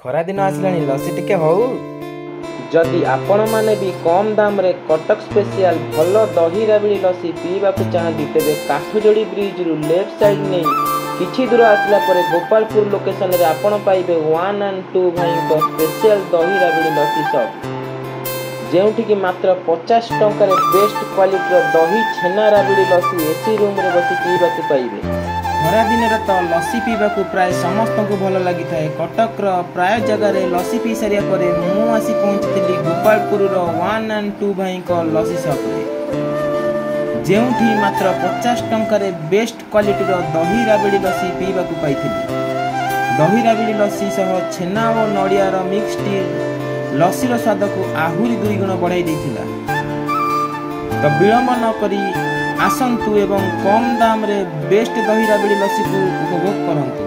ଖରା ଦିନ ଆସିଲାଣି, ଲସି ଟିକେ ହଉ। ଯଦି ଆପଣମାନେ ବି କମ୍ ଦାମରେ କଟକ ସ୍ପେଶିଆଲ ଭଲ ଦହି ରାବିଡ଼ି ଲସି ପିଇବାକୁ ଚାହାନ୍ତି ତେବେ କାଠଯୋଡ଼ି ବ୍ରିଜରୁ ଲେଫ୍ଟ ସାଇଡ୍ ନେଇ କିଛି ଦୂର ଆସିଲା ପରେ ଗୋପାଳପୁର ଲୋକେସନରେ ଆପଣ ପାଇବେ 1 and 2 ଭାଇଙ୍କ ସ୍ପେଶିଆଲ ଦହି ରାବିଡ଼ି ଲସି ସପ୍, ଯେଉଁଠିକି ମାତ୍ର 50 ଟଙ୍କାରେ ବେଷ୍ଟ କ୍ୱାଲିଟିର ଦହି ଛେନା ରାବିଡ଼ି ଲସି ଏସି ରୁମ୍ରେ ବସି ପିଇବାକୁ ପାଇବେ। ଖରାଦିନରେ ତ ଲସି ପିଇବାକୁ ପ୍ରାୟ ସମସ୍ତଙ୍କୁ ଭଲ ଲାଗିଥାଏ। କଟକର ପ୍ରାୟ ଜାଗାରେ ଲସି ପିଇ ସାରିବା ପରେ ମୁଁ ଆସି ପହଞ୍ଚିଥିଲି ଗୋପାଳପୁରର 1 and 2 ଭାଇଙ୍କ ଲସି ସପ୍ରେ, ଯେଉଁଠି ମାତ୍ର 50 ଟଙ୍କାରେ ବେଷ୍ଟ କ୍ୱାଲିଟିର ଦହି ରାବିଡ଼ି ଲସି ପିଇବାକୁ ପାଇଥିଲି। ଦହି ରାବିଡ଼ି ଲସି ସହ ଛେନା ଓ ନଡ଼ିଆର ମିକ୍ସଟି ଲସିର ସ୍ୱାଦକୁ ଆହୁରି 2 ଗୁଣ ବଢ଼ାଇ ଦେଇଥିଲା। ତ ବିଳମ୍ବ ନ କରି ଆସନ୍ତୁ ଏବଂ କମ୍ ଦାମରେ ବେଷ୍ଟ ଦହି ରାବିଡ଼ି ଲସିକୁ ଉପଭୋଗ କରନ୍ତୁ।